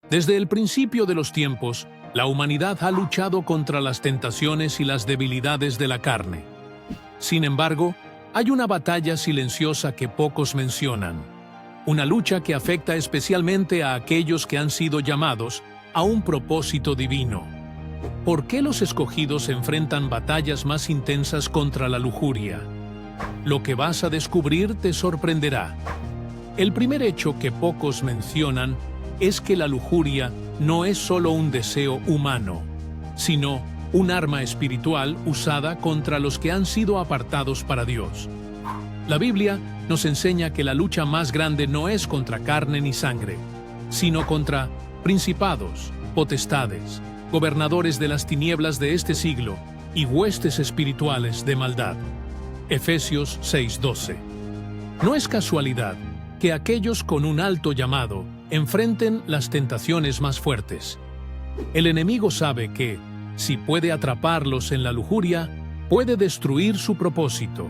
Desde el principio de los tiempos, la humanidad ha luchado contra las tentaciones y las debilidades de la carne. Sin embargo, hay una batalla silenciosa que pocos mencionan. Una lucha que afecta especialmente a aquellos que han sido llamados a un propósito divino. ¿Por qué los escogidos enfrentan batallas más intensas contra la lujuria? Lo que vas a descubrir te sorprenderá. El primer hecho que pocos mencionan es que la lujuria no es solo un deseo humano, sino un arma espiritual usada contra los que han sido apartados para Dios. La Biblia nos enseña que la lucha más grande no es contra carne ni sangre, sino contra principados, potestades, gobernadores de las tinieblas de este siglo y huestes espirituales de maldad. Efesios 6:12. No es casualidad que aquellos con un alto llamado enfrenten las tentaciones más fuertes. El enemigo sabe que, si puede atraparlos en la lujuria, puede destruir su propósito.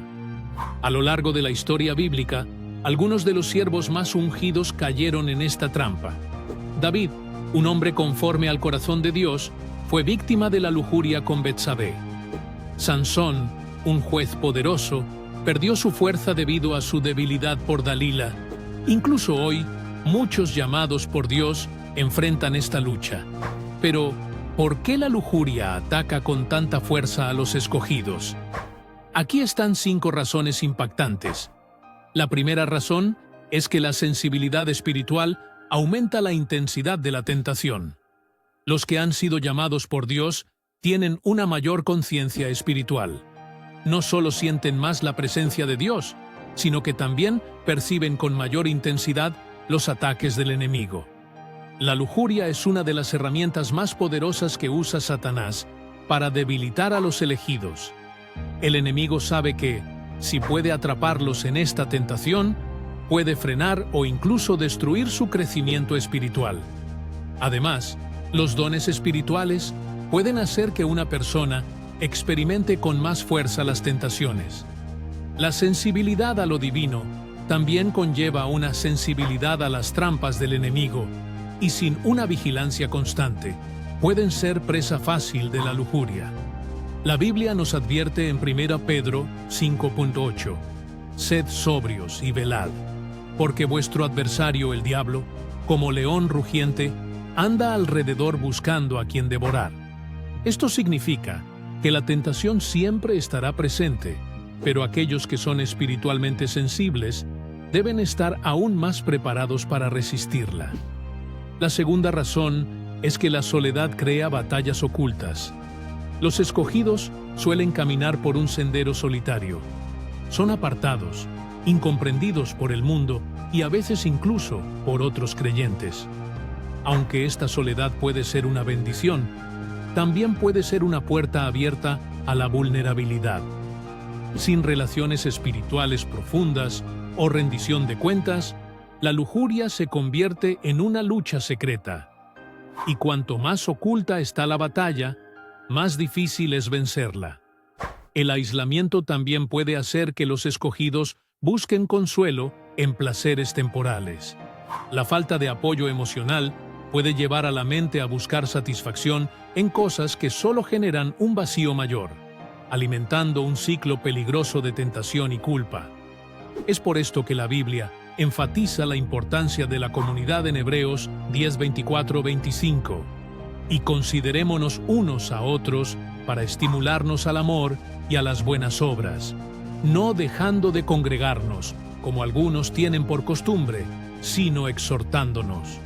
A lo largo de la historia bíblica, algunos de los siervos más ungidos cayeron en esta trampa. David, un hombre conforme al corazón de Dios, fue víctima de la lujuria con Betsabé. Sansón, un juez poderoso, perdió su fuerza debido a su debilidad por Dalila. Incluso hoy, muchos llamados por Dios enfrentan esta lucha. Pero, ¿por qué la lujuria ataca con tanta fuerza a los escogidos? Aquí están 5 razones impactantes. La primera razón es que la sensibilidad espiritual aumenta la intensidad de la tentación. Los que han sido llamados por Dios tienen una mayor conciencia espiritual. No solo sienten más la presencia de Dios, sino que también perciben con mayor intensidad los ataques del enemigo. La lujuria es una de las herramientas más poderosas que usa Satanás para debilitar a los elegidos. El enemigo sabe que, si puede atraparlos en esta tentación, puede frenar o incluso destruir su crecimiento espiritual. Además, los dones espirituales pueden hacer que una persona experimente con más fuerza las tentaciones. La sensibilidad a lo divino también conlleva una sensibilidad a las trampas del enemigo, y sin una vigilancia constante, pueden ser presa fácil de la lujuria. La Biblia nos advierte en 1 Pedro 5:8: «Sed sobrios y velad, porque vuestro adversario el diablo, como león rugiente, anda alrededor buscando a quien devorar». Esto significa que la tentación siempre estará presente, pero aquellos que son espiritualmente sensibles deben estar aún más preparados para resistirla. La segunda razón es que la soledad crea batallas ocultas. Los escogidos suelen caminar por un sendero solitario. Son apartados, incomprendidos por el mundo y a veces incluso por otros creyentes. Aunque esta soledad puede ser una bendición, también puede ser una puerta abierta a la vulnerabilidad. Sin relaciones espirituales profundas o rendición de cuentas, la lujuria se convierte en una lucha secreta. Y cuanto más oculta está la batalla, más difícil es vencerla. El aislamiento también puede hacer que los escogidos busquen consuelo en placeres temporales. La falta de apoyo emocional puede llevar a la mente a buscar satisfacción en cosas que solo generan un vacío mayor, alimentando un ciclo peligroso de tentación y culpa. Es por esto que la Biblia enfatiza la importancia de la comunidad en Hebreos 10:24-25. Y considerémonos unos a otros para estimularnos al amor y a las buenas obras, no dejando de congregarnos, como algunos tienen por costumbre, sino exhortándonos.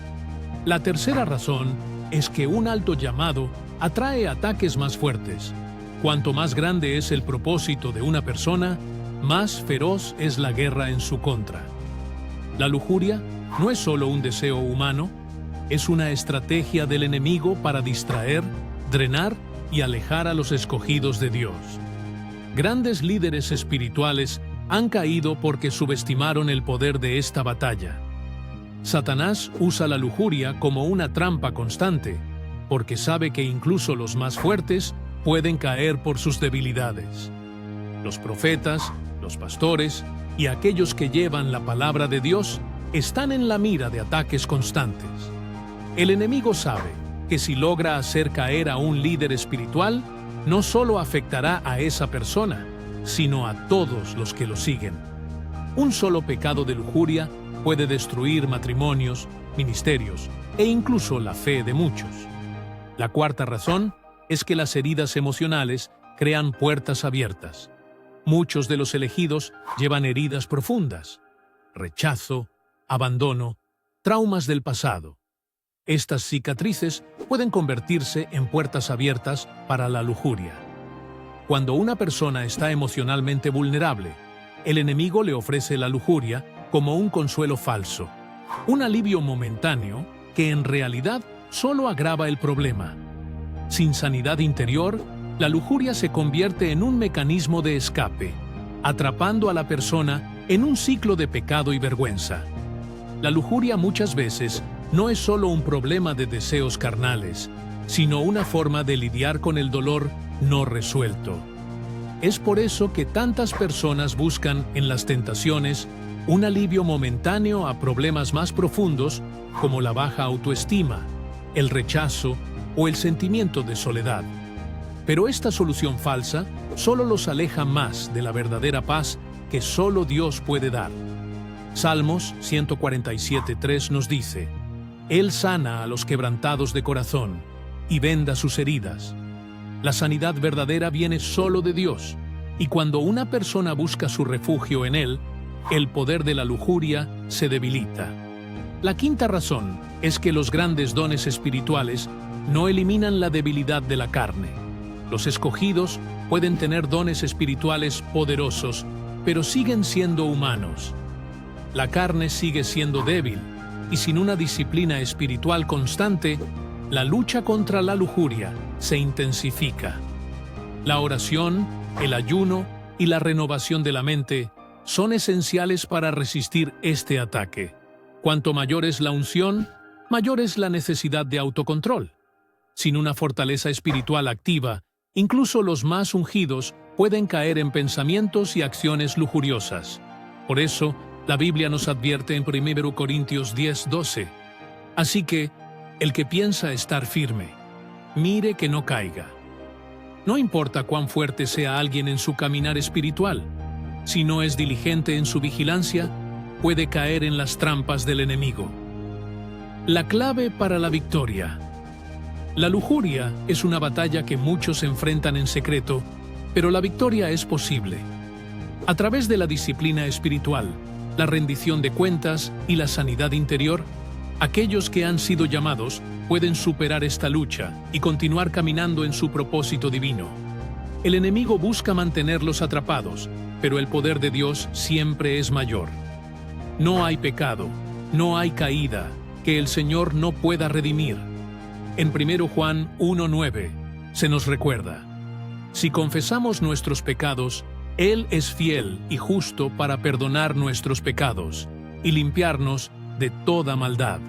La tercera razón es que un alto llamado atrae ataques más fuertes. Cuanto más grande es el propósito de una persona, más feroz es la guerra en su contra. La lujuria no es solo un deseo humano, es una estrategia del enemigo para distraer, drenar y alejar a los escogidos de Dios. Grandes líderes espirituales han caído porque subestimaron el poder de esta batalla. Satanás usa la lujuria como una trampa constante, porque sabe que incluso los más fuertes pueden caer por sus debilidades. Los profetas, los pastores y aquellos que llevan la palabra de Dios están en la mira de ataques constantes. El enemigo sabe que si logra hacer caer a un líder espiritual, no solo afectará a esa persona, sino a todos los que lo siguen. Un solo pecado de lujuria puede destruir matrimonios, ministerios e incluso la fe de muchos. La cuarta razón es que las heridas emocionales crean puertas abiertas. Muchos de los elegidos llevan heridas profundas: rechazo, abandono, traumas del pasado. Estas cicatrices pueden convertirse en puertas abiertas para la lujuria. Cuando una persona está emocionalmente vulnerable, el enemigo le ofrece la lujuria como un consuelo falso, un alivio momentáneo que en realidad solo agrava el problema. Sin sanidad interior, la lujuria se convierte en un mecanismo de escape, atrapando a la persona en un ciclo de pecado y vergüenza. La lujuria muchas veces no es solo un problema de deseos carnales, sino una forma de lidiar con el dolor no resuelto. Es por eso que tantas personas buscan en las tentaciones un alivio momentáneo a problemas más profundos como la baja autoestima, el rechazo o el sentimiento de soledad. Pero esta solución falsa solo los aleja más de la verdadera paz que solo Dios puede dar. Salmos 147:3 nos dice: Él sana a los quebrantados de corazón y venda sus heridas. La sanidad verdadera viene solo de Dios, y cuando una persona busca su refugio en Él, el poder de la lujuria se debilita. La quinta razón es que los grandes dones espirituales no eliminan la debilidad de la carne. Los escogidos pueden tener dones espirituales poderosos, pero siguen siendo humanos. La carne sigue siendo débil, y sin una disciplina espiritual constante, la lucha contra la lujuria se intensifica. La oración, el ayuno y la renovación de la mente son esenciales para resistir este ataque. Cuanto mayor es la unción, mayor es la necesidad de autocontrol. Sin una fortaleza espiritual activa, incluso los más ungidos pueden caer en pensamientos y acciones lujuriosas. Por eso, la Biblia nos advierte en 1 Corintios 10:12. Así que, el que piensa estar firme, mire que no caiga. No importa cuán fuerte sea alguien en su caminar espiritual, si no es diligente en su vigilancia, puede caer en las trampas del enemigo. La clave para la victoria. La lujuria es una batalla que muchos enfrentan en secreto, pero la victoria es posible. A través de la disciplina espiritual, la rendición de cuentas y la sanidad interior, aquellos que han sido llamados pueden superar esta lucha y continuar caminando en su propósito divino. El enemigo busca mantenerlos atrapados, pero el poder de Dios siempre es mayor. No hay pecado, no hay caída que el Señor no pueda redimir. En 1 Juan 1:9 se nos recuerda: si confesamos nuestros pecados, Él es fiel y justo para perdonar nuestros pecados y limpiarnos de toda maldad.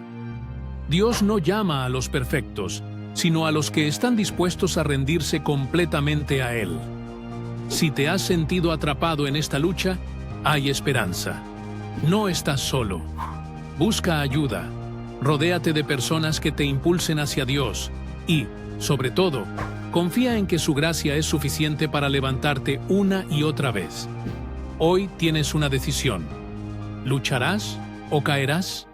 Dios no llama a los perfectos, sino a los que están dispuestos a rendirse completamente a Él. Si te has sentido atrapado en esta lucha, hay esperanza. No estás solo. Busca ayuda. Rodéate de personas que te impulsen hacia Dios y, sobre todo, confía en que su gracia es suficiente para levantarte una y otra vez. Hoy tienes una decisión. ¿Lucharás o caerás?